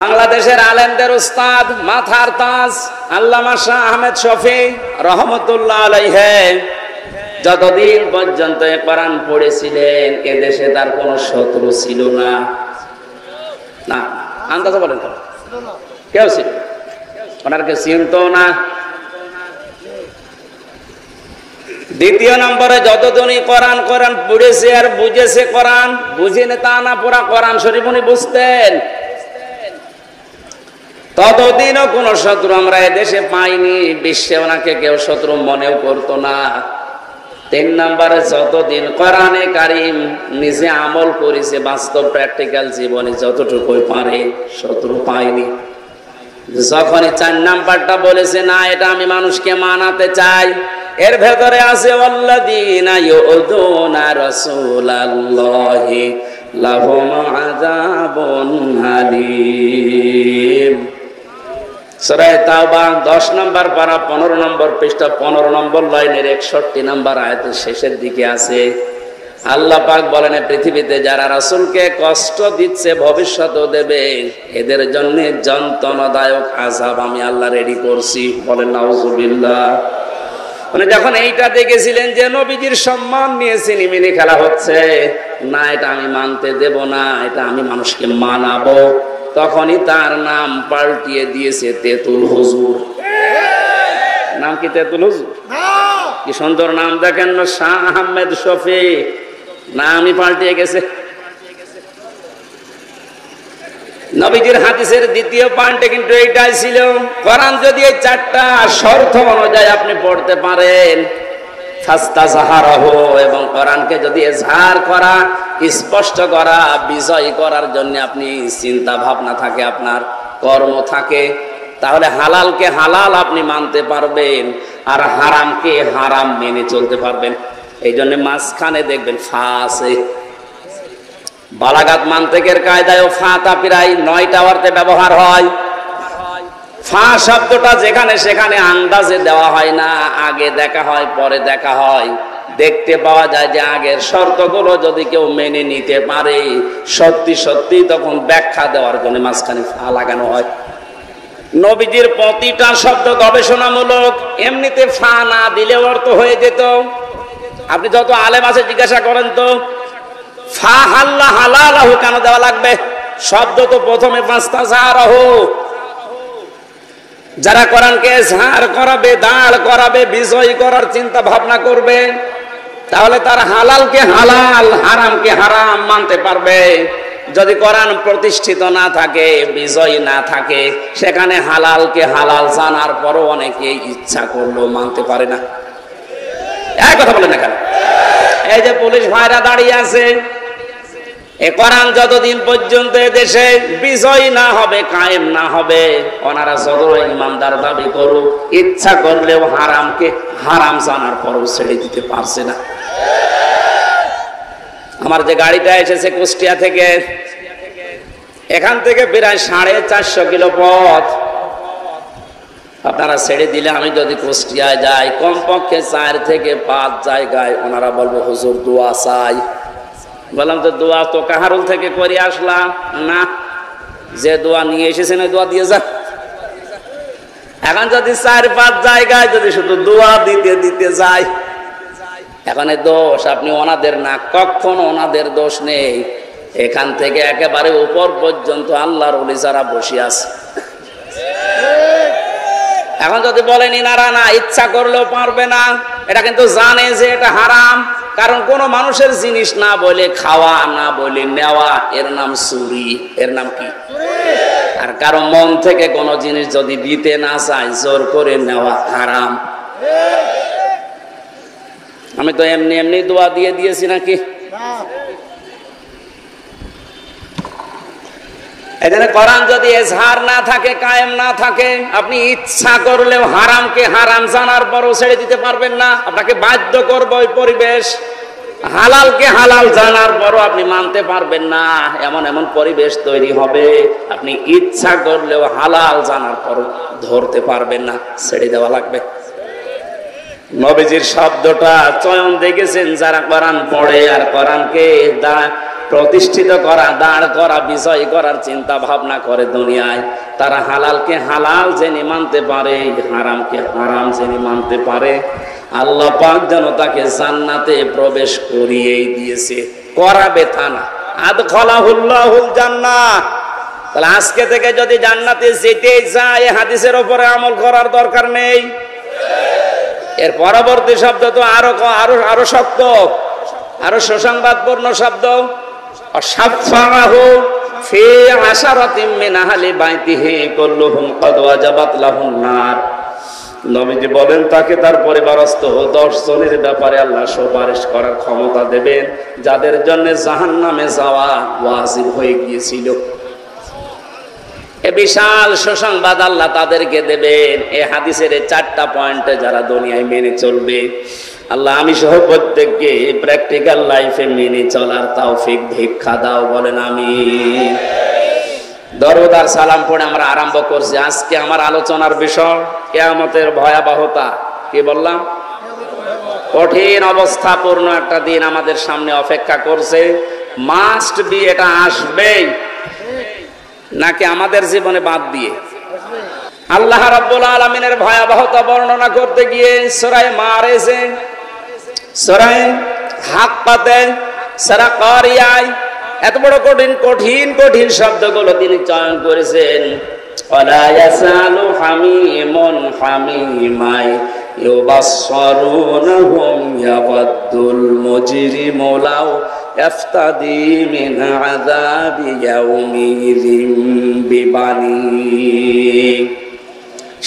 বাংলাদেশের আলেমদের উস্তাদ মাথার তাজ আল্লামা শাহ আহমেদ শফি রহমতুল্লাহ আলাইহি যতদিন পর্যন্ত কোরআন পড়েছিলেন এদেশে তার কোনো শত্রু ছিল না। না আন্দাজ বলেন তো, কেউ ছিল ওনারকে চিনত না। দ্বিতীয় নম্বরে যতদিনই কোরআন পড়েছে আর বুঝেছে, কোরআন বুঝেনি তা না, পুরা কোরআন শরীফ উনি বুঝতেন, ততদিনও কোন শত্রু আমরা এদেশে পাইনি। বিশ্বে ওনাকে কেউ শত্রু মনেও করতো না। তিন নম্বরে যতদিন কোরআনে কারিম নিজে আমল করেছে বাস্তব প্র্যাকটিক্যাল জীবনে যতটুকু পারে, শত্রু পাইনি। যখনই 4 নাম্বারটা বলেছে না এটা আমি মানুষকে মানাতে চাই, এর ভেতরে আছে ওয়াল্লাযীনা ইউযুনা রাসূলাল্লাহি লাহুম আযাবুন আলীম। সূরা তাওবা 10 নম্বর পারা 15 নম্বর পৃষ্ঠা 15 নম্বর লাইনের 61 নম্বর আয়াতের শেষের দিকে আছে আল্লাহ পাক বলেন, পৃথিবীতে যারা রাসূলকে কষ্ট দিচ্ছে ভবিষ্যতেও দেবে, এদের জন্য যন্ত্রণাদায়ক আযাব আমি আল্লাহ রেডি করছি। বলেন নাউযুবিল্লাহ। মানে যখন এইটা দেখেছিলেন যে নবীজির সম্মান নিয়ে সিনেমিনি খেলা হচ্ছে, না এটা আমি মানতে দেব না, এটা আমি মানুষকে মানাবো, তখনই তার নাম পাল্টিয়ে দিয়েছে তেতুল হুজুর। নাম কি তেতুল হুজুর? কি সুন্দর নাম দেখেন না, শাহ আহমেদ শফি, নামই পাল্টিয়ে গেছে। নবীজির হাদিসের দ্বিতীয় পয়েন্টে কিন্তু এইটাই ছিল, কোরআন যদি এই 4টা শর্ত অনুযায়ী আপনি পড়তে পারেন, ফাস্তাযহারাহু, এবং কোরআনকে যদি ইজহার করা, স্পষ্ট করা, বিজয় করার জন্য আপনি চিন্তা ভাবনা থাকে, আপনার কর্ম থাকে, তাহলে হালালকে হালাল আপনি মানতে পারবেন আর হারামকে হারাম মেনে চলতে পারবেন। এই জন্য মাঝখানে দেখবেন ফা আছে। বালাগাত মান্তিকের কায়দায় ফাটা প্রায় 9টা অর্থে ব্যবহার হয়। ফা শব্দটা যেখানে সেখানে আন্দাজে দেওয়া হয় না, আগে দেখা হয় পরে দেখা হয়। দেখতে পাওয়া যায় যে আগের শর্তগুলো যদি কেউ মেনে নিতে পারে সত্যি সত্যি, তখন ব্যাখ্যা দেওয়ার জন্য মাঝখানে ফা লাগানো হয়। নবীজির প্রতিটা শব্দ গবেষণামূলক, এমনিতে ফা না দিলে অর্থ হয়ে যেত। আপনি যত আলেম আছে জিজ্ঞাসা করেন তো, ফা হাল্লা হালালাহু কেন দেওয়া লাগবে? শব্দ তো প্রথমে ফাস্তাযহারাহু। যারা কোরআনকে ইজহার করাবে, দাঁড় করাবে, বিজয় করার চিন্তা ভাবনা করবে, তাহলে তার হালালকে হালাল, হারামকে হারাম মানতে পারবে। যদি কোরআন প্রতিষ্ঠিত না থাকে, বিজয় না থাকে, সেখানে হালালকে হালাল জানার পরও অনেকে ইচ্ছা করলেও মানতে পারে না। এই কথা বলেন না কেন? এই যে পুলিশ ভাইরা দাঁড়িয়ে আছে, এ কোরআন যতদিন পর্যন্ত দেশে বিজয় না হবে, কায়েম না হবে, ওনারা যত ইমানদার দাবি করুক, ইচ্ছা করলেও হারামকে হারাম জানার পরও ছেড়ে দিতে পারছে না। আমার যে গাড়িটা এসেছে কুষ্টিয়া থেকে, এখান থেকে প্রায় 450 কিলো পথ আপনারা ছেড়ে দিলে, আমি যদি কুষ্টিয়ায় যাই কমপক্ষে 4 থেকে 5 জায়গায় ওনারা বলবো হুজুর দোয়া চাই। বললাম তো দোয়া তো কাহারুল থেকে করে আসলাম না, যে দোয়া নিয়ে এসেছেন ওই দোয়া দিয়ে যান। এখন যদি 4-5 জায়গায় যদি শুধু দোয়া দিতে দিতে যায়, এখন দোষ আপনি ওনাদের না, কখনো ওনাদের দোষ নেই। এখান থেকে একেবারে উপর পর্যন্ত আল্লাহর ওলি যারা বসে আছে, এখন যদি বলেন ইনারা না ইচ্ছা করলেও পারবে না, এটা কিন্তু জানে যে এটা হারাম। কারণ কোন মানুষের জিনিস না বলে খাওয়া, না বলে নেওয়া, এর নাম চুরি। এর নাম কি? আর কারো মন থেকে কোন জিনিস যদি দিতে না চায়, জোর করে নেওয়া হারাম। আমি তো এমনি এমনি দোয়া দিয়ে দিয়েছি নাকি? এখানে কোরআন যদি ইজহার না থাকে, কায়েম না থাকে, আপনি ইচ্ছা করলেও হারামকে হারাম জানার পরও ছেড়ে দিতে পারবেন না। আপনাকে বাধ্য করবে ওই পরিবেশ। হালালকে হালাল জানার পরও আপনি মানতে পারবেন না, এমন এমন পরিবেশ তৈরি হবে, আপনি ইচ্ছা করলেও হালাল জানার পরও ধরতে পারবেন না, ছেড়ে দেওয়া লাগবে। নবীজির শব্দটা চয়ন দেখেছেন যারা কোরআন পড়ে আর কোরআনকে প্রতিষ্ঠিত করা, দাঁড় করা, বিজয় করার চিন্তা ভাবনা করে দুনিয়ায়। তারা হালালকে হালাল জেনে মানতে পারে, হারামকে হারাম জেনে মানতে পারে। আল্লাহ পাক যেন তাকে জান্নাতে প্রবেশ করিয়েই দিয়েছে, করাবে তা না। আদখালাহুল্লাহুল জান্নাহ। তাহলে আজকে থেকে যদি জান্নাতে যেতে চায়, হাদিসের উপরে আমল করার দরকার নেই। এর পরবর্তী শব্দ তো আরো শক্ত, আরো সুসংবাদপূর্ণ শব্দ। অসাফাহু ফি আশারাতিন মিন আহলি বাইতিহি কুল্লুহুম ক্বাদ ওয়াজাবাত লাহুন নার। নবীজি বলেন তাকে তার পরিবারস্থ 10 জনের ব্যাপারে আল্লাহ সুপারিশ করার ক্ষমতা দেবেন, যাদের জন্য জাহান্নামে যাওয়া ওয়াজিব হয়ে গিয়েছিল। এ বিশাল সুসংবাদ আল্লাহ তাদেরকে দেবেন। এই হাদিসের 4টা পয়েন্টে যারা দুনিয়ায় মেনে চলবে, আল্লাহ আমি সহ প্রত্যেককে প্র্যাকটিক্যাল লাইফে মেনে চলার তৌফিক ভিক্ষা দাও, বলেন আমিন। দরুদ আর সালাম পড়ে আমরা আরম্ভ করছি। আজকে আমার আলোচনার বিষয় কিয়ামতের ভয়াবহতা। কি বললাম? কঠিন অবস্থাপূর্ণ একটা দিন আমাদের সামনে অপেক্ষা করছে। মাস্ট বি, এটা আসবেই, নাকি আমাদের জীবনে বাদ দিয়ে? আল্লাহ রাব্বুল আলামিনের ভয়াবহতা বর্ণনা করতে গিয়ে সূরা মারেজে, সূরা হাক্কাতে, সূরা কারিয়ায় এত বড় কঠিন কঠিন কঠিন শব্দগুলো তিনি চয়ন করেছেন। ওয়ালা ইয়াসালু হামিমুন হামিমাই ইউবাসসারুনহুম ইয়াওয়াদ্দুল মুজরিমু লাউ ইফতাদি মিন আযাবি ইয়াউমিযিন বিবানি।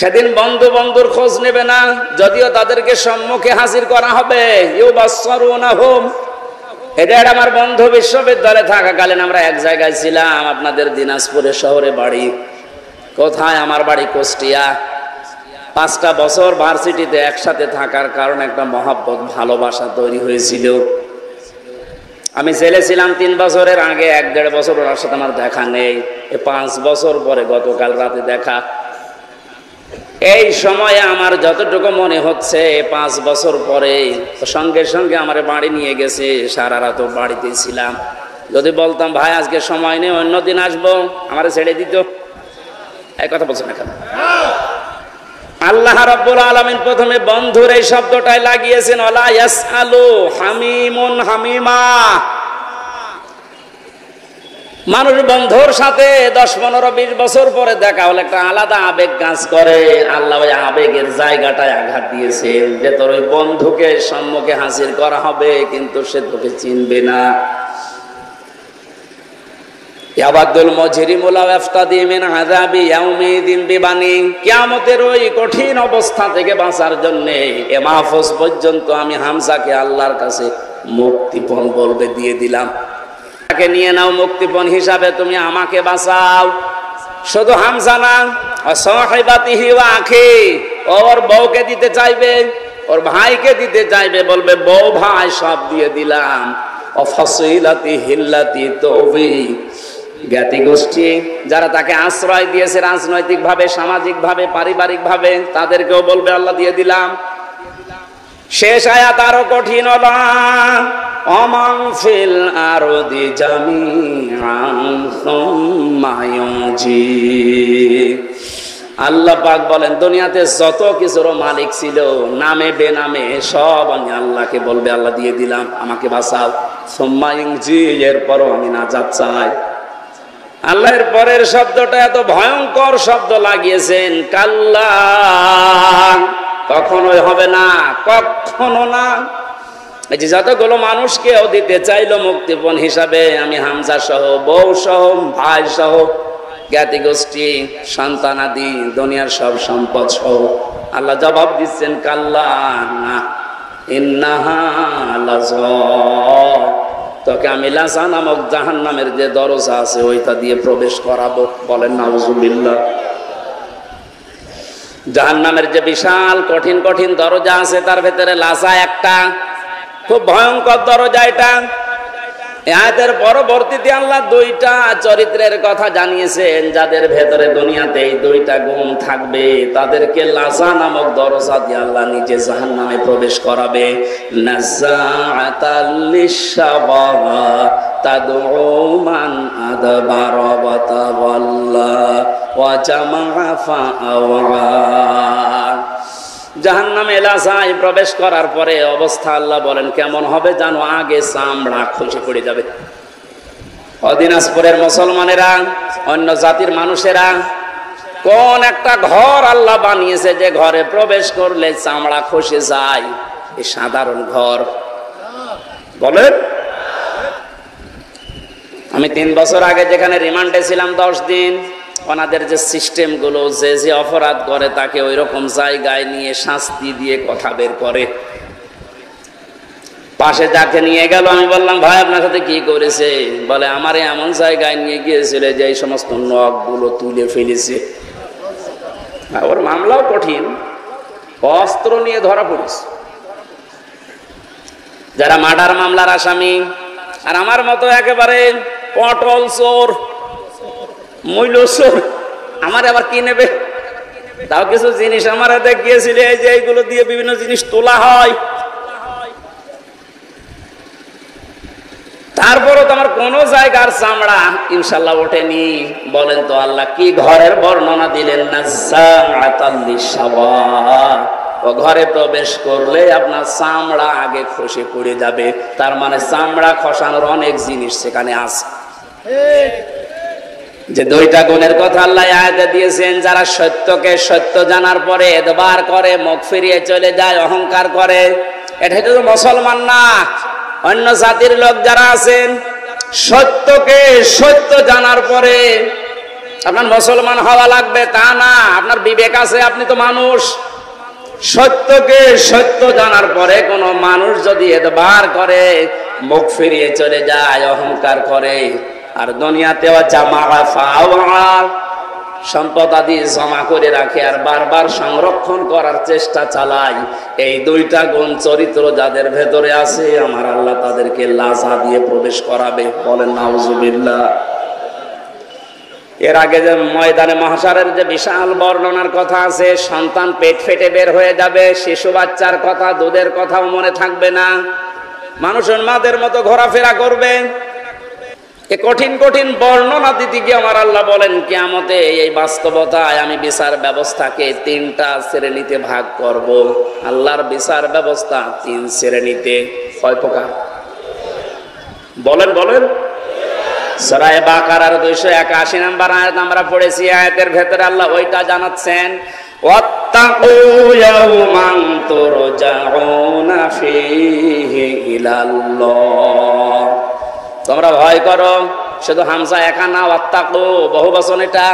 সেদিন বন্ধু বন্ধুর খোঁজ নেবে না, যদিও তাদেরকে সম্মুখে হাজির করা হবে। ইউবাসসারুনহুম, এটা আমার বন্ধু বিশ্ববিদ্যালয়ে থাকাকালীন আমরা এক জায়গায় ছিলাম, আপনাদের দিনাজপুরে শহরে বাড়ি। কোথায়? আমার বাড়ি কুষ্টিয়া। 5টা বছর ভার্সিটিতে একসাথে থাকার কারণে একটা মহাব্বত, ভালোবাসা তৈরি হয়েছিল। আমি জেলে ছিলাম 3 বছরের আগে, 1-1.5 বছর ওর সাথে আমার দেখা নেই। 5 বছর পরে গতকাল রাতে দেখা। এই সময়ে আমার যতটুকু মনে হচ্ছে 5 বছর পরে সঙ্গে সঙ্গে আমার বাড়ি নিয়ে গেছে। সারা রাত বাড়িতে ছিলাম। যদি বলতাম ভাই আজকে সময় নেই, অন্যদিন আসবো, আমার ছেড়ে দিত। এই কথা বলছেন না কেন? আল্লাহ রাব্বুল আলামিন প্রথমে বন্ধুর এই শব্দটাই লাগিয়েছেন। ওয়ালা ইয়াসআলু হামিমুন হামিমা। মানুষ বন্ধুর সাথে 10, 15, 20 বছর পরে দেখা হলে একটা আলাদা আবেগ কাজ করে। আল্লাহ ওই আবেগের জায়গাটায় আঘাত দিয়েছেন যে তোর ওই বন্ধুকে সম্মুখে হাজির করা হবে, কিন্তু সে তোকে চিনবে না। ইয়াবাদুল মুজরিমু লাউ ইফতাদি মিন আযাবি ইয়াউমিযিন বিবানি। কিয়ামতের ওই কঠিন অবস্থা থেকে বাঁচার জন্য এ মাহফুজ পর্যন্ত আমি হামজাকে আল্লাহর কাছে মুক্তিপণ বলবে দিয়ে দিলাম। তাকে নিয়ে নাও মুক্তিপণ হিসাবে, তুমি আমাকে বাঁচাও। শুধু হামজা না, সাহিবাতিহি ওয়া আখি, ওর বউকে দিতে চাইবে, ওর ভাইকে দিতে চাইবে, বলবে বউ ভাই সব দিয়ে দিলাম। অফাসিলাতি হিল্লাতি তৌবি, জ্ঞাতি গোষ্ঠী যারা তাকে আশ্রয় দিয়েছে রাজনৈতিক ভাবে, সামাজিক ভাবে, পারিবারিক ভাবে, তাদেরকেও বলবে আল্লাহ দিয়ে দিলাম। শেষ আয়াত আরো কঠিন। অমান ফিল আরদি জামিআন সুম্মা ইউজি। আল্লাহ পাক বলেন দুনিয়াতে যত কিছুর মালিক ছিল নামে বেনামে সব আমি আল্লাহকে বলবে আল্লাহ দিয়ে দিলাম, আমাকে বাঁচাও। সুম্মা ইউজি, এরপরও আমি নাজাত চাই। আল্লাহর পরের শব্দটা এত ভয়ঙ্কর শব্দ লাগিয়েছেন, কাল্লা, কখনোই হবে না, কখনো না। এই যে যতগুলো মানুষকেও দিতে চাইলো মুক্তিপণ হিসাবে, আমি হামজা সহ, বউ সহ, ভাই সহ, জ্ঞাতি গোষ্ঠী, সন্তানাদি, দুনিয়ার সব সম্পদ সহ, আল্লাহ জবাব দিচ্ছেন কাল্লা, ইন্নাহা লাযা, তোকে আমি লাযা নামক জাহান্নামের যে দরজা আছে ওইটা দিয়ে প্রবেশ করাবো। বলেন নাউযুবিল্লাহ। জাহান্নামের যে বিশাল কঠিন কঠিন দরজা আছে তার ভেতরে লাযা একটা, খুব ভয়ঙ্কর দরজা এটা। আয়াতের পরবর্তীতে আল্লাহ 2টা চরিত্রের কথা জানিয়েছেন, যাদের ভেতরে দুনিয়াতে এই 2টা গুণ থাকবে তাদেরকে লাযা নামক দরজা দিয়ে আল্লাহ নিজে জাহান্নামে প্রবেশ করাবে। নাযাআতাল লিশশাওয়া তাদউ মান আদবারা ওয়া তাওয়াল্লা ওয়া জামাআ ফাআওয়া। জাহান্নামে এলাকায় প্রবেশ করার পরে অবস্থা আল্লাহ বলেন কেমন হবে জানো? আগে চামড়া খসে পড়ে যাবে। দিনাজপুরের মুসলমানেরা, অন্য জাতির মানুষেরা কোন একটা ঘর আল্লাহ বানিয়েছে যে ঘরে প্রবেশ করলে চামড়া খসে যায়? এই সাধারণ ঘর বলেন। আমি 3 বছর আগে যেখানে রিমান্ডে ছিলাম 10 দিন, ওনাদের যে সিস্টেম গুলো, যে যে অপরাধ করে তাকে ওই রকম জায়গায় নিয়ে শাস্তি দিয়ে কথা বের করে। পাশে যাকে নিয়ে গেল, আমি বললাম ভাই আপনার সাথে কি করেছে? বলে আমারে এমন জায়গায় নিয়ে গিয়েছিল যে এই সমস্ত নখ গুলো তুলে ফেলেছে। ওর মামলাও কঠিন, অস্ত্র নিয়ে ধরা পড়েছে। যারা মার্ডার মামলার আসামি আর আমার মতো একেবারে পটল চোর, মূল্য চোর, আমার আবার কি নেবে? তাও কিছু জিনিস আমার হাতে গিয়েছিল, এই যে এইগুলো দিয়ে বিভিন্ন জিনিস তোলা হয়। তারপরও তো আমার কোন জায়গার চামড়া ইনশাল্লাহ ওঠেনি। বলেন তো আল্লাহ কি ঘরের বর্ণনা দিলেন না? ও ঘরে প্রবেশ করলে আপনার চামড়া আগে খসে পড়ে যাবে। তার মানে চামড়া খসানোর অনেক জিনিস সেখানে আছে। যে 2টা গুণের কথা আল্লাহ আয়াতে দিয়েছেন, যারা সত্যকে সত্য জানার পরে এতবার করে, মুখ ফিরিয়ে চলে যায়, অহংকার করে, এটা তো মুসলমান না। অন্য জাতির লোক যারা আছেন, সত্যকে সত্য জানার পরে আপনার মুসলমান হওয়া লাগবে তা না। আপনার বিবেক আছে, আপনি তো মানুষ। সত্যকে সত্য জানার পরে কোন মানুষ যদি এতবার করে, মুখ ফিরিয়ে চলে যায়, অহংকার করে, আর দুনিয়াতেও জামাআ ফাওয়া, সম্পদ আদি জমা করে রাখে আর বারবার সংরক্ষণ করার চেষ্টা চালায়, এই 2টা গুণ চরিত্র যাদের ভেতরে আছে, আমার আল্লাহ তাদেরকে লাজা দিয়ে প্রবেশ করাবে। বলেন নাউজুবিল্লাহ। এর আগে যে ময়দানে মাহশারের যে বিশাল বর্ণনার কথা আছে, সন্তান পেট ফেটে বের হয়ে যাবে, শিশু বাচ্চার কথা, দুধের কথাও মনে থাকবে না, মানুষের মাদের মতো ঘোরাফেরা করবে। এ কঠিন কঠিন বর্ণনা দিতে গিয়ে আমার আল্লাহ বলেন কিয়ামতে এই বাস্তবতায় আমি বিচার ব্যবস্থাকে 3টা শ্রেণীতে ভাগ করব। আল্লাহর বিচার ব্যবস্থা 3 শ্রেণীতে। কয় প্রকার? বলেন বলেন। সূরা বাকারার 281 নম্বর আয়াত আমরা পড়েছি। আয়াতের ভেতরে আল্লাহ ওইটা জানাচ্ছেন, ওয়াত্তাকু ইয়াওমান তুরজাউনা ফীহি ইলাল্লাহ। তোমরা ভয় করো। শুধু হামজা একা না, ওয়াত্তাকু বহুবচন, এটা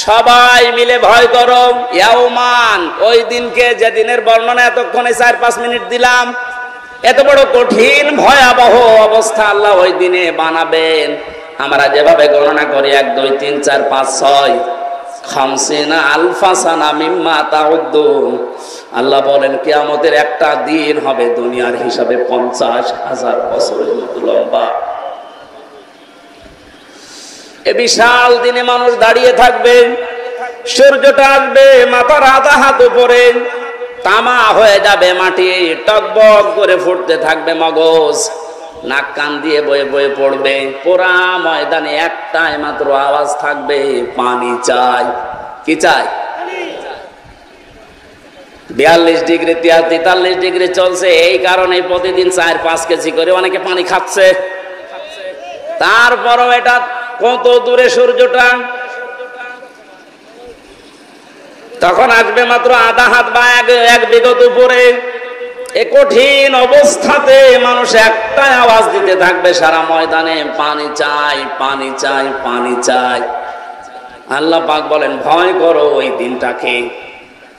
সবাই মিলে ভয় করো। ইয়াওমান, ওই দিনকে, যে দিনের বর্ণনা এতক্ষণে 4-5 মিনিট দিলাম। এত বড় কঠিন ভয়াবহ অবস্থা আল্লাহ ওই দিনে বানাবেন। আমরা যেভাবে গণনা করি 1 2 3 4 5 6 খামসিনা আলফা সানা মিম্মা তাউদ্দুন, আল্লাহ বলেন কিয়ামতের একটা দিন হবে দুনিয়ার হিসাবে 50,000 বছরের মতো লম্বা। এ বিশাল দিনে মানুষ দাঁড়িয়ে থাকবে, সূর্যটা আসবে মাথার আধা হাত উপরে, তামা হয়ে যাবে মাটি, টকবক করে ফুটতে থাকবে মগজ, নাক কান দিয়ে বয়ে বয়ে পড়বে। পুরা ময়দানে একটাই মাত্র আওয়াজ থাকবে, পানি চাই। কি চাই? 42 ডিগ্রি 43 ডিগ্রি চলছে। এই কারণে প্রতিদিন 4-5 কেজি করে অনেকে পানি খাচ্ছে। তারপরও এটা কত দূরে সূর্যটা, তখন আসবে মাত্র আধা হাত বা 1 বিঘত উপরে। এ কঠিন অবস্থাতে মানুষ একটাই আওয়াজ দিতে থাকবে সারা ময়দানে, পানি চাই, পানি চাই, পানি চাই। আল্লাহ পাক বলেন ভয় করো ওই দিনটাকে,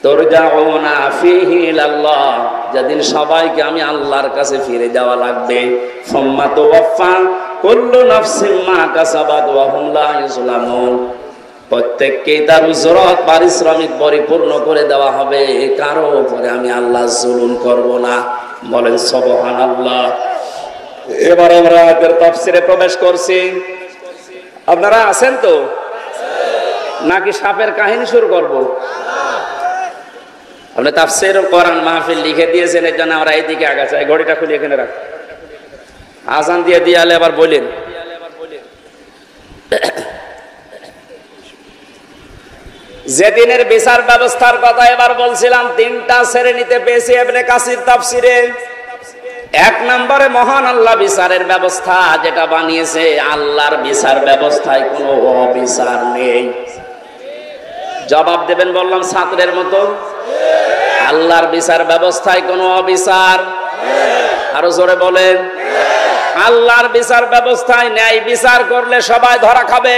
তুরজাউনা ফীহি ইলাল্লাহ, যেদিন সবাইকে আমি আল্লাহর কাছে ফিরে যাওয়া লাগবে। সুম্মা তুওয়াফা কুল্লু নাফসিন মা কাসাবাত ওয়া হুম লা ইউজলামুন, প্রত্যেককে তার উজরত পারিশ্রমিক পরিপূর্ণ করে দেওয়া হবে, কারো উপরে আমি আল্লাহ জুলুম করব না। বলেন সুবহানাল্লাহ। এবার আমরা আয়াতের তাফসীরে প্রবেশ করছি। আপনারা আছেন তো নাকি সাপের কাহিনী শুরু করব? আপনি তাফসীর কোরআন মাহফিল লিখে দিয়েছেন, এর জন্য আমরা এইদিকে আগাচ্ছি। ঘড়িটা খুলে এখানে রাখ, আজান দিয়ে দিয়ালে আবার বলেন যেদিনের বিচার ব্যবস্থার কথা এবার বলছিলাম, তিনটা শ্রেণীতে পেয়েছি ইবনে কাসির তাফসিরে। এক নম্বরে মহান আল্লাহ বিচারের ব্যবস্থা যেটা বানিয়েছে, আল্লাহর বিচার ব্যবস্থায় কোনো অবিচার নেই। জবাব দেবেন বললাম ছাত্রের মতো, আল্লাহর বিচার ব্যবস্থায় কোনো অবিচার। আরো জোরে বলেন, আল্লাহর বিচার ব্যবস্থায় ন্যায় বিচার করলে সবাই ধরা খাবে।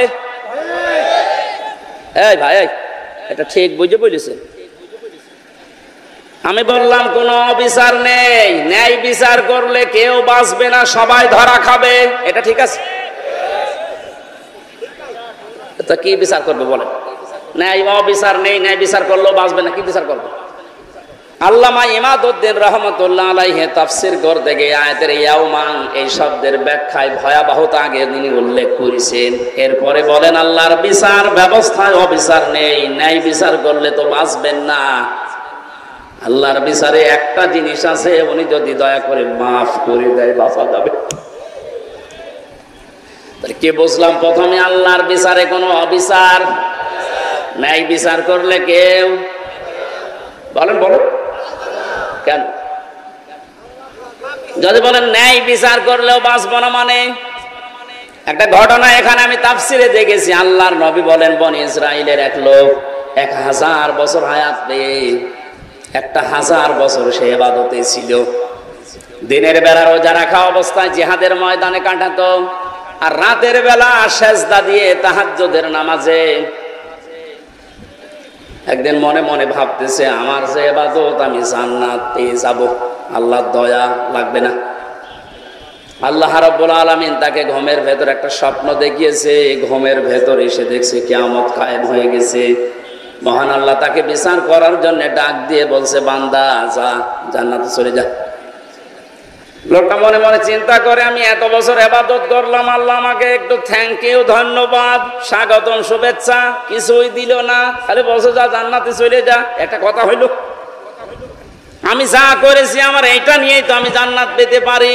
এই ভাই, এটা ঠিক বুঝে বলেছে? আমি বললাম কোনো অবিচার নেই, ন্যায় বিচার করলে কেউ বাঁচবে না, সবাই ধরা খাবে। এটা ঠিক আছে? তো কি বিচার করবে বলেন? ন্যায় অবিচার নেই, ন্যায় বিচার করলেও বাঁচবে না, কি বিচার করবে? আল্লামা ইমাদউদ্দিন রহমাতুল্লাহ আলাইহি তাফসীর করতে গিয়ে আয়াতের ইয়াউমান এই শব্দের ব্যাখ্যায় ভয়াবহতা আগে তিনি উল্লেখ করেছেন। এরপরে বলেন আল্লাহর বিচার ব্যবস্থায় অবিচার নেই, ন্যায় বিচার করলে তো বাঁচবেন না। আল্লাহর বিচারে একটা জিনিস আছে, উনি যদি দয়া করে মাফ করে দেয় বাঁচা যাবে। কি বুঝলাম? প্রথমে আল্লাহর বিচারে কোনো অবিচার, ন্যায় বিচার করলে কেউ বলেন বলেন কেন? যদি বলেন ন্যায় বিচার করলেও বাঁচব না, মানে একটা ঘটনা এখানে আমি তাফসিরে দেখেছি। আল্লাহর নবী বলেন, বনি ইসরাইলের এক লোক 1000 বছর হায়াত পেয়ে 1000 বছর সে ইবাদতে ছিল। দিনের বেলা রোজা রাখা অবস্থায় জিহাদের ময়দানে কাটাতো, আর রাতের বেলা সেজদা দিয়ে তাহাজ্জুদের নামাজে। একদিন মনে মনে ভাবতেছে, আমার যে ইবাদত, আমি জান্নাত পেয়ে যাব, আল্লাহর দয়া লাগবে না। আল্লাহ রাব্বুল আলামিন তাকে ঘুমের ভেতর একটা স্বপ্ন দেখিয়েছে। ঘুমের ভেতর এসে দেখছে কিয়ামত কায়েম হয়ে গেছে। মহান আল্লাহ তাকে বিচার করার জন্য ডাক দিয়ে বলছে, বান্দা যা, জান্নাতে চলে যা। লোকটা মনে মনে চিন্তা করে, আমি এত বছর ইবাদত করলাম, আল্লাহ আমাকে একটু থ্যাংক ইউ, ধন্যবাদ, স্বাগতম, শুভেচ্ছা কিছুই দিল না, খালি বলছে যা, জান্নাতে চলে যা। একটা কথা হইল, আমি যা করেছি আমার এইটা নিয়েই তো আমি জান্নাত পেতে পারি।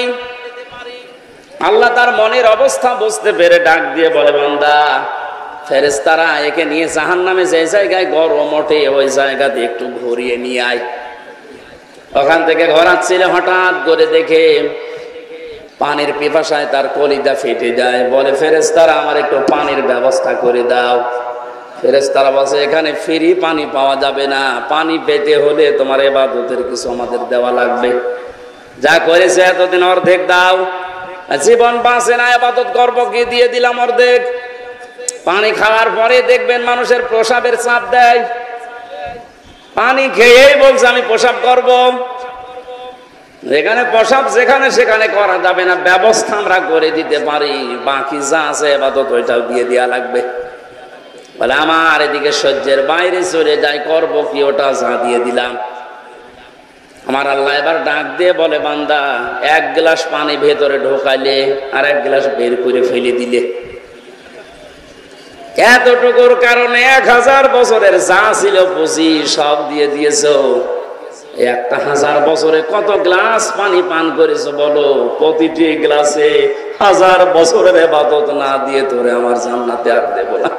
আল্লাহ তার মনের অবস্থা বুঝতে পেরে ডাক দিয়ে বলে, বান্দা, ফেরেশতারা একে নিয়ে জাহান্নামে যে জায়গায় গরম ওঠে ওই জায়গাতে একটু ঘুরিয়ে নিয়ে আয়। ওখান থেকে ঘোরাচ্ছিল, হঠাৎ করে দেখে পানির পিপাসায় তার কলিজা ফেটে যায়। বলে, ফেরেশতারা আমার একটু পানির ব্যবস্থা করে দাও। ফেরেশতারা বলছে, এখানে ফ্রি পানি পাওয়া যাবে না, পানি পেতে হলে তোমার ইবাদতের কিছু আমাদের দেওয়া লাগবে। যা করেছে এতদিন অর্ধেক দাও। জীবন বাঁচে না, ইবাদত করবো কি, দিয়ে দিলাম অর্ধেক। পানি খাওয়ার পরে দেখবেন মানুষের প্রসাবের চাপ দেয়। পানি খেয়েই বলছে আমি প্রসাব করব। এখানে প্রসাব যেখানে সেখানে করা যাবে না, ব্যবস্থা আমরা করে দিতে পারি, বাকি যা আছে ইবাদত ওইটাও দিয়ে দেওয়া লাগবে। বলে, আমার এদিকে সহ্যের বাইরে চলে যায়, করব কি, ওটা যা দিয়ে দিলাম। আমার আল্লাহ এবার ডাক দিয়ে বলে, বান্দা, 1 গ্লাস পানি ভেতরে ঢোকাইলে আর 1 গ্লাস বের করে ফেলে দিলে, এতটুকুর কারণে 1000 বছরের যা ছিল পুঁজি সব দিয়ে দিয়েছো। 1000 বছরে কত গ্লাস পানি পান করেছো বলো? প্রতিটি গ্লাসে 1000 বছরের ইবাদত না দিয়ে তোরে আমার জান্নাতে আর দেব না।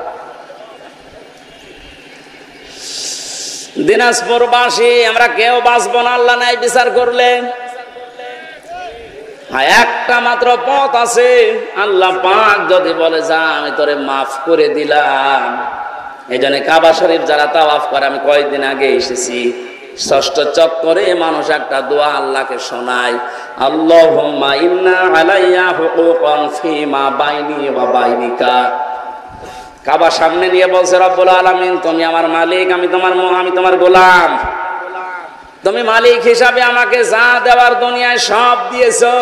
দিনাজপুরবাসী আমরা কেউ বাঁচবো না আল্লাহ ন্যায় বিচার করলে। একটা মাত্র পথ আছে, আল্লাহ পাক যদি বলে যা, আমি তোরে মাফ করে দিলাম। এই জন্য কাবা শরীফ যারা তাওয়াফ করে, আমি কয়েকদিন আগে এসেছি, 6ষ্ঠ চক্করে মানুষ একটা দোয়া আল্লাহকে শোনায়, আল্লাহুম্মা ইন্না আলাইয়া হুকুকান ফীমা বাইনি ওয়া বাইনিকা। কাবা সামনে নিয়ে বলছে, রব্বুল আলামিন, তুমি আমার মালিক, আমি তোমার গোলাম। তুমি মালিক হিসাবে আমাকে যা দেওয়ার দুনিয়ায় সব দিয়েছো।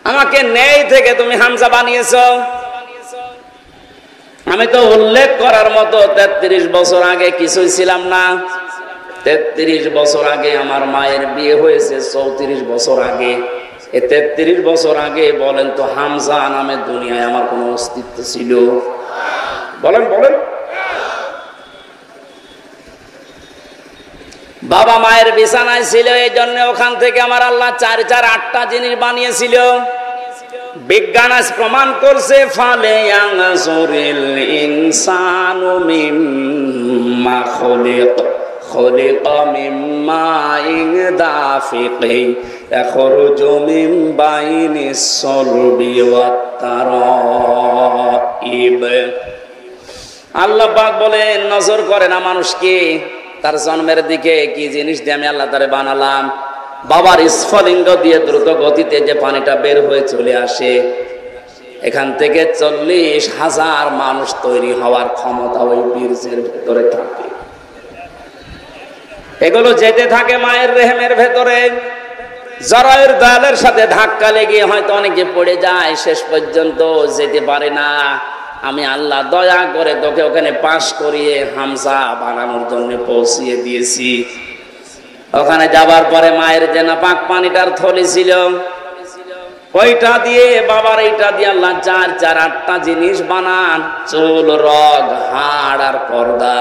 আমাকে নেই থেকে তুমি হামজা বানিয়েছো। আমি তো উল্লেখ করার মতো 33 বছর আগে কিছুই ছিলাম না। 33 বছর আগে আমার মায়ের বিয়ে হয়েছে, 34 বছর আগে। এই 33 বছর আগে বলেন তো হামজা নামে দুনিয়ায় আমার কোনো অস্তিত্ব ছিল? বলেন বলেন। বাবা মায়ের বিছানায় ছিল, এই জন্য ওখান থেকে আমার আল্লাহ 4 4 8টা জিনিস বানিয়েছিল। বিজ্ঞান আজ প্রমাণ করছে ফালে ইয়ানজুরিল ইনসানু মিম্মা খুলিকা মিম্মা দাফিকিন ইয়াখরুজু মিন বাইনিস সালবি ওয়াত তারাইব। আল্লাহ পাক বলেন, নজর করে না মানুষকে তার জন্মের দিকে, কি জিনিস দিয়ে আমি আল্লাহ তারে বানালাম। বাবার স্ফলিঙ্গ দিয়ে দ্রুত গতিতে যে পানিটা বের হয়ে চলে আসে, এখান থেকে 40,000 মানুষ তৈরি হওয়ার ক্ষমতা ওই বীর্যের ভেতরে থাকে। এগুলো যেতে থাকে মায়ের রেহেমের ভেতরে, জরায়ুর দেয়ালের সাথে ধাক্কা লেগে হয়তো অনেকে পড়ে যায়, শেষ পর্যন্ত যেতে পারে না। আমি আল্লাহ দয়া করে তোকে ওখানে পাশ করিয়ে হামজা বানানোর জন্য পৌঁছিয়ে দিয়েছি। ওখানে যাবার পরে মায়ের যে নাপাক পানিটার থলি ছিল, ওইটা দিয়ে বাবার এইটা দিয়ে আল্লাহ 4-8টা জিনিস বানান। চুল, রগ, হাড় আর পর্দা,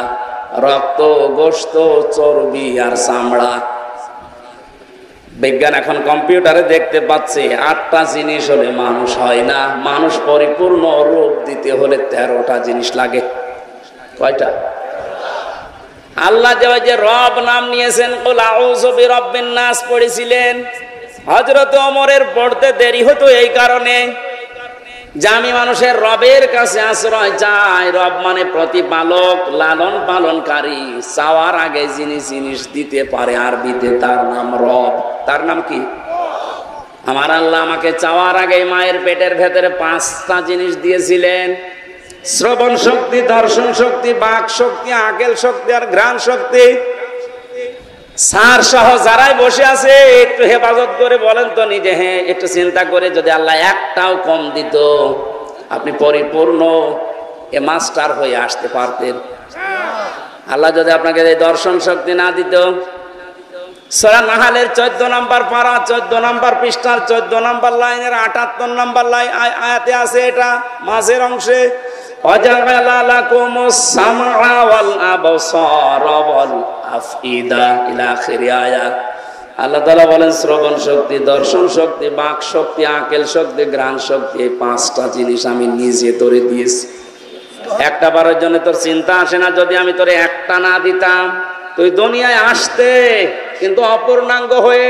রক্ত, গোশত, চর্বি আর চামড়া। বিজ্ঞান এখন কম্পিউটারে দেখতে পাচ্ছে 8টা জিনিস হলে মানুষ হয় না। মানুষ পরিপূর্ণ রূপ দিতে হলে 13টা জিনিস লাগে। কয়টা? আল্লাহ যে রব নাম নিয়েছেন, কুল আউযু বিরাব্বিন নাস পড়েছিলেন, হযরত ওমরের পড়তে দেরি হতো এই কারণে যে আমি মানুষের রবের কাছে আশ্রয় চাই। রব মানে প্রতিপালক, লালন পালনকারী। চাওয়ার আগে যিনি জিনিস দিতে পারে, আরবিতে তার নাম রব। তার নাম কি? আমার আল্লাহ আমাকে চাওয়ার আগে মায়ের পেটের ভেতরে 5টা জিনিস দিয়েছিলেন: শ্রবণ শক্তি, দর্শন শক্তি, বাক শক্তি, আকেল শক্তি আর ঘ্রাণ শক্তি। সার সহ যারাই বসে আছে একটু হেফাজত করে বলেন তো নিজে, হ্যাঁ একটু চিন্তা করে, যদি আল্লাহ একটাও কম দিত আপনি পরিপূর্ণ এ মাস্টার হয়ে আসতে পারতেন। আল্লাহ যদি আপনাকে এই দর্শন শক্তি না দিত, সূরা নাহালের 14 নম্বর পারা, 14 নম্বর পৃষ্ঠার 14 নম্বর লাইনের 78 নম্বর আয়াতে আছে, এটা মাঝের অংশে, ওয়াজাআলা লাকুমুস সামআ ওয়াল আবসারা ওয়াল আফইদা ইলা আখির আয়াত। আল্লাহ তাআলা বলেন শ্রবণ শক্তি, দর্শন শক্তি, বাক শক্তি, আকেল শক্তি, ঘ্রাণ শক্তি, এই 5টা জিনিস আমি নিজে তোরে দিয়েছি। একটা বারের জন্য তোর চিন্তা আসে না যদি আমি তোরে একটা না দিতাম? তুই দুনিয়ায় আসতে কিন্তু অপূর্ণাঙ্গ হয়ে,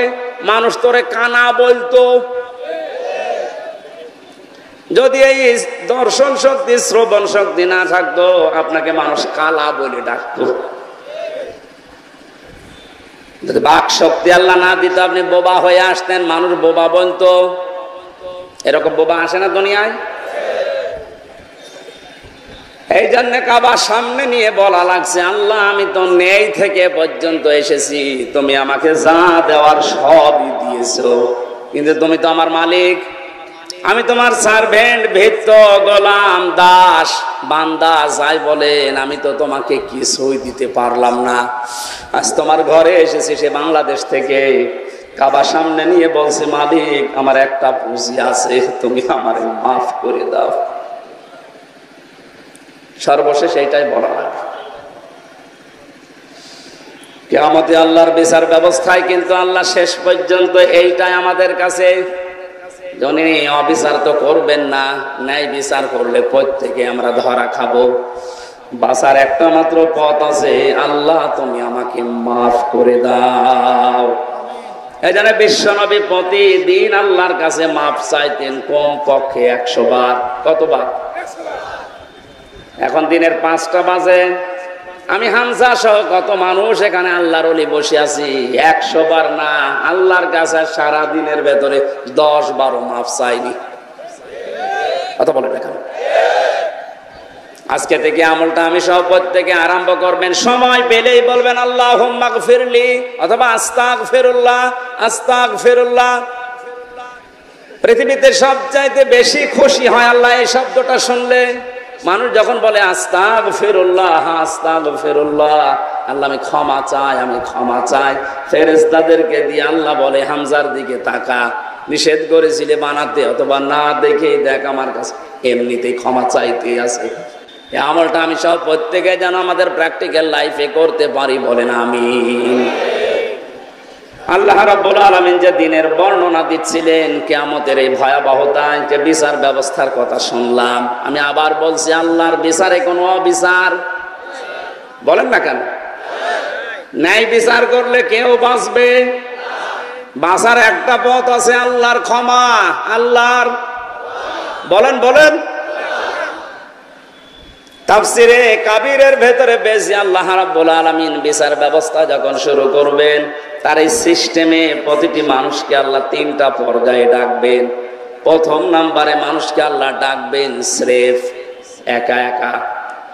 মানুষ তোরে কানা বলতো। যদি এই দর্শন শক্তি, শ্রবণ শক্তি না থাকতো, আপনাকে মানুষ কালা বলে ডাকতো। যদি বাক শক্তি আল্লাহ না দিত, আপনি বোবা হয়ে আসতেন, মানুষ বোবা বলতো। এরকম বোবা আসে না দুনিয়ায়? এই জন্য কাবার সামনে নিয়ে বলা লাগছে, আল্লাহ আমি তো নেই থেকে পর্যন্ত এসেছি, তুমি আমাকে যা দেওয়ার সবই দিয়েছো, কিন্তু তুমি তো আমার মালিক, আমি তোমার সার্ভেন্ট, ভৃত্য, গোলাম, দাস, বান্দা যাই বলেন, আমি তো তোমাকে কিছুই দিতে পারলাম না। আজ তোমার ঘরে এসেছি সে বাংলাদেশ থেকে, কাবার সামনে নিয়ে বলছে, মালিক আমার একটা পুঁজি আছে, তুমি আমার মাফ করে দাও। সর্বশেষ এইটাই বলা লাগে। কিয়ামতে আল্লাহর বিচার ব্যবস্থায় কিন্তু আল্লাহ শেষ পর্যন্ত এইটাই আমাদের কাছে, যিনি অবিচার তো করবেন না, ন্যায় বিচার করলে প্রত্যেকে আমরা ধরা খাবো। বাঁচার একটা মাত্র পথ আছে, আল্লাহ তুমি আমাকে মাফ করে দাও। এই জন্য বিশ্বনবী প্রতিদিন আল্লাহর কাছে মাফ চাইতেন কম পক্ষে 100 বার। কতবার? এখন দিনের 5টা বাজে, আমি হামজা সহ কত মানুষ এখানে আল্লাহর ওলি বসে আছি, 100 বার না, আল্লাহর কাছে সারা দিনের ভেতরে 10-12 মাফ চাইনি। কথা বলেন এখন। আজকে থেকে আমলটা আমি সহ প্রত্যেকে আরম্ভ করবেন, সময় পেলেই বলবেন আল্লাহুম্মা গফিরলি অথবা আস্তাগফিরুল্লাহ, আস্তাগফিরুল্লাহ। পৃথিবীতে সবচাইতে বেশি খুশি হয় আল্লাহ এই শব্দটা শুনলে। মানুষ যখন বলে আস্তাগফিরুল্লাহ, আস্তাগফিরুল্লাহ, আল্লাহ আমি ক্ষমা চাই, আমি ক্ষমা চাই, ফেরেশতাদেরকে দিয়ে আল্লাহ বলে হামজার দিকে তাকা, নিষেধ করেছিলে বানাতে, অথবা না দেখে দেখ আমার কাছে এমনিতেই ক্ষমা চাইতে আছে। এই আমলটা আমি সব প্রত্যেকে যেন আমাদের প্র্যাকটিক্যাল লাইফে করতে পারি, বলেন আমিন। আল্লাহ রাব্বুল আলামিন যে দিনের বর্ণনা দিচ্ছিলেন কিয়ামতের এই ভয়াবহতায়, যে বিচার ব্যবস্থার কথা শুনলাম, আমি আবার বলছি, আল্লাহর বিচারে কোনো অবিচার বলেন না কেন? ন্যায় বিচার করলে কেউ বাঁচবে? বাঁচার একটা পথ আছে, আল্লাহর ক্ষমা। আল্লাহর বলেন বলেন তাফসিরে কাবীরের ভেতরে বেশি আল্লাহ রাব্বুল আলামিন বিচার ব্যবস্থা যখন শুরু করবেন, তার এই সিস্টেমে প্রতিটি মানুষকে আল্লাহ তিনটা পর্যায়ে ডাকবেন। প্রথম নাম্বারে মানুষকে আল্লাহ ডাকবেন স্রেফ একা একা।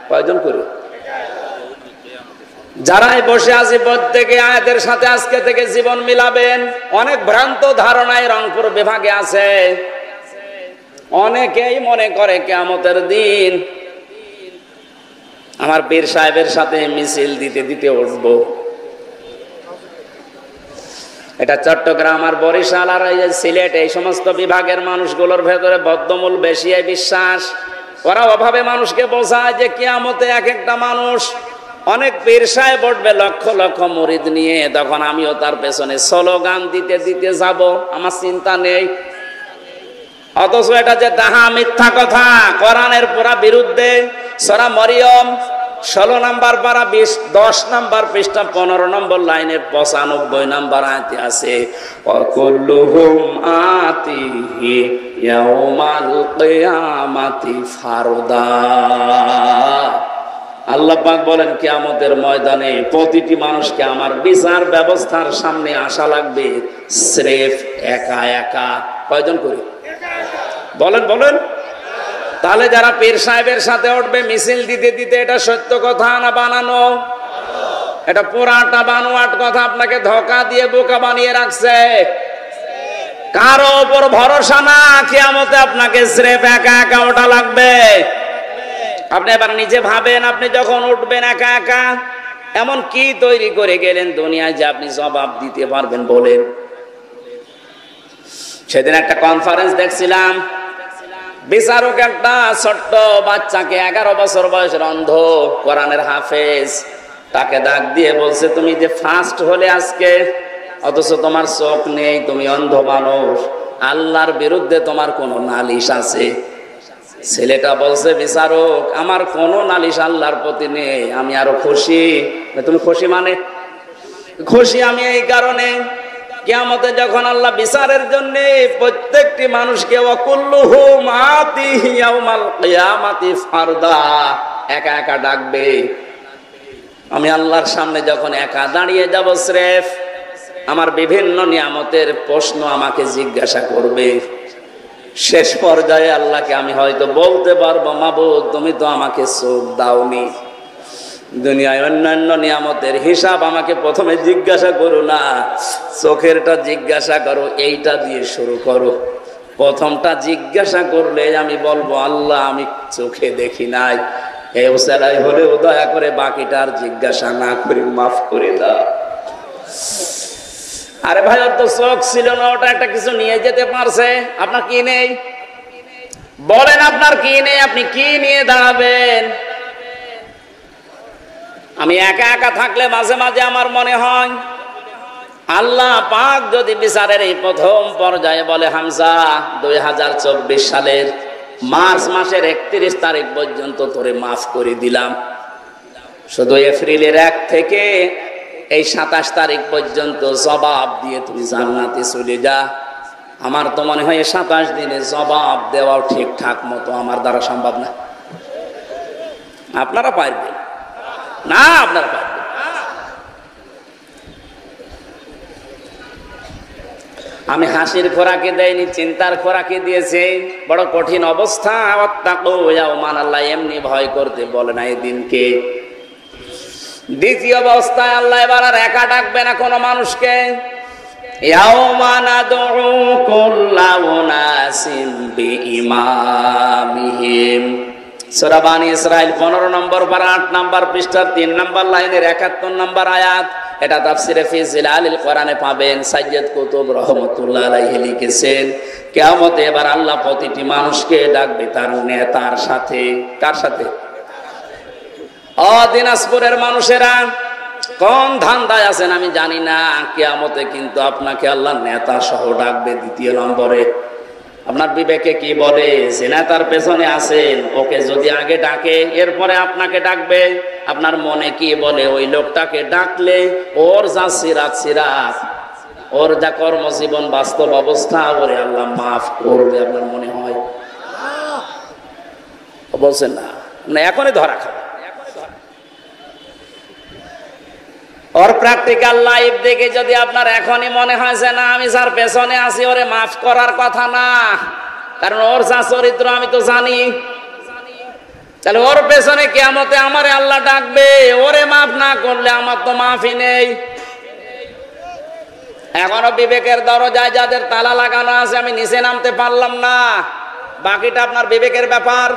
কয়জন করে? যারাই বসে আছি প্রত্যেকে আয়াতের সাথে আজকে থেকে জীবন মিলাবেন। অনেক ভ্রান্ত ধারণায় রংপুর বিভাগে আছে। অনেকেই মনে করে কিয়ামতের দিন আমার পীর সাহেবের সাথে মিছিল দিতে দিতে উঠব। এটা চট্টগ্রাম আর বরিশাল আর সিলেট এই সমস্ত বিভাগের মানুষগুলোর ভেতরে বদ্ধমূল বেশি বিশ্বাস। ওরা অভাবে মানুষকে বোঝায় যে কিয়ামতে এক একটা মানুষ, অনেক পীর সাহেব উঠবে লক্ষ লক্ষ মুরিদ নিয়ে, তখন আমিও তার পেছনে স্লোগান দিতে দিতে যাব, আমার চিন্তা নেই। অথচ এটা যে ডাহা মিথ্যা কথা, কোরআনের পুরা বিরুদ্ধে। সূরা মরিয়ম 16 নম্বর পারা 10 নম্বর পৃষ্ঠা 15 নম্বর লাইনের 95 নম্বর আয়াতে আছে, ওয়াকুল্লুহুম আতিহি ইয়াউমাল কিয়ামাতি ফারদা। আল্লাহ পাক বলেন কিয়ামতের ময়দানে প্রতিটি মানুষকে আমার বিচার ব্যবস্থার সামনে আসা লাগবে স্রেফ একা একা। কয়জন করে? বলেন বলেন। তাহলে যারা পীর সাহেবের সাথে উঠবে মিছিল দিতে দিতে, এটা সত্য কথা না বানানো? এটা পুরাটা বানোয়াট কথা, আপনাকে ধোঁকা দিয়ে বোকা বানিয়ে রাখছে। কারো উপর ভরসা না, কিয়ামতে আপনাকে স্রেফ একা একা ওঠা লাগবে। আপনি এবার নিজে ভাবেন, আপনি যখন উঠবেন একা একা, এমন কি তৈরি করে গেলেন দুনিয়ায় যে আপনি জবাব দিতে পারবেন? বলেন। সেদিন একটা কনফারেন্স দেখছিলাম, বিচারক একটা ছোট্ট বাচ্চাকে, 11 বছর বয়সের অন্ধ কোরআনের হাফেজ, তাকে ডাক দিয়ে বলছে, তুমি যে ফার্স্ট হলে আজকে, অথচ তোমার চোখ নেই, তুমি অন্ধ মানুষ, আল্লাহর বিরুদ্ধে তোমার কোন নালিশ আছে? ছেলেটা বলছে, বিচারক আমার কোন নালিশ আল্লাহর প্রতি নেই, আমি আরো খুশি। তুমি খুশি মানে? খুশি আমি এই কারণে, কিয়ামতে যখন আল্লাহ বিচারের জন্য প্রত্যেকটি মানুষকে ওয়াকুল্লুহুম আতিহি ইয়াউমাল কিয়ামাতি ফারদা একা একা ডাকবে, আমি আল্লাহর সামনে যখন একা দাঁড়িয়ে যাব স্রেফ, আমার বিভিন্ন নিয়ামতের প্রশ্ন আমাকে জিজ্ঞাসা করবে। শেষ পর্যায়ে আল্লাহকে আমি হয়তো বলতে পারবো, মাবুদ তুমি তো আমাকে চোখ দাওনি, দুনিয়ায় অন্যান্য নিয়ামতের হিসাব আমাকে প্রথমে জিজ্ঞাসা করো না, চোখেরটা জিজ্ঞাসা করো, এইটা দিয়ে শুরু করো। প্রথমটা জিজ্ঞাসা করলে আমি বলবো, আল্লাহ আমি চোখে দেখি নাই, এই ওসিলাই হলেও দয়া করে বাকিটা আর জিজ্ঞাসা না করি, মাফ করে দাও। আরে ভাই, ওর তো চোখ ছিল না, ওটা একটা কিছু নিয়ে যেতে পারছে, আপনার কি নেই? বলেন আপনার কি নেই? আপনি কি নিয়ে দাঁড়াবেন? আমি একা একা থাকলে মাঝে মাঝে আমার মনে হয়, আল্লাহ পাক যদি বিচারের এই প্রথম পর্যায়ে বলে, হামজা 2024 সালের মার্চ মাসের 31 তারিখ পর্যন্ত তোরে মাফ করে দিলাম, শুধু এপ্রিলের 1 থেকে এই 27 তারিখ পর্যন্ত জবাব দিয়ে তুমি জান্নাতে চলে যা। আমার তো মনে হয় 27 দিনে জবাব দেওয়াও ঠিকঠাক মতো আমার দ্বারা সম্ভব না। আপনারা পারবেন না? আপনারা পারবেন। আমি হাসির খোরাকে দেয়নি, চিন্তার খোরাকে দিয়েছে। বড় কঠিন অবস্থা। আল্লাহ এমনি ভয় করতে বলে না এই দিনকে। দ্বিতীয় অবস্থায় আল্লাহ এবার আর একা ডাকবে না কোনো মানুষকে। সূরা বানী ইসরাঈল 15 নম্বর পারা 8 নম্বর পৃষ্ঠার 3 নম্বর লাইনের 71 নম্বর আয়াত। এটা তাফসিরে ফি জিলালিল কোরআনে পাবেন। সাইয়্যিদ কুতুব রাহমাতুল্লাহ আলাইহি লিখেছেন, কিয়ামতে এবার আল্লাহ প্রতিটি মানুষকে ডাকবে তার নেতার সাথে। কার সাথে? দিনাজপুরের মানুষেরা কোন ধান্দায় আছেন আমি জানি না, কিয়ামতে কিন্তু আপনাকে আল্লাহ নেতা সহ ডাকবে দ্বিতীয় নম্বরে। আপনার বিবেকে কি বলে? যে নেতার পেছনে আছেন, ওকে যদি আগে ডাকে এরপরে আপনাকে ডাকবে, আপনার মনে কি বলে? ওই লোকটাকে ডাকলে ওর যা সিরাত, ওর যা কর্মজীবন বাস্তব অবস্থা, ওরে আল্লাহ মাফ করবে, আপনার মনে হয়? বলছেন না, এখনই ধরা খাবে। ওর প্র্যাকটিক্যাল লাইফ দেখে যদি আপনার এখনই মনে হয় যে না আমি যার পেছনে আছি ওরে মাফ করার কথা না, কারণ ওর যা চরিত্র আমি তো জানি, তাহলে ওর পেছনে কিয়ামতে আমারে আল্লাহ ডাকবে, ওরে মাফ না করলে আমার তো মাফই নেই। এখনো বিবেকের দরজায় যাদের তালা লাগানো আছে, আমি নিচে নামতে পারলাম না, বাকিটা আপনার বিবেকের ব্যাপার।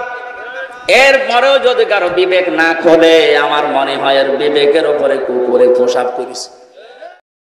এরপরেও যদি কারো বিবেক না খোলে, আমার মনে হয় এর বিবেকের উপরে কুকুরে প্রসাব করেছে।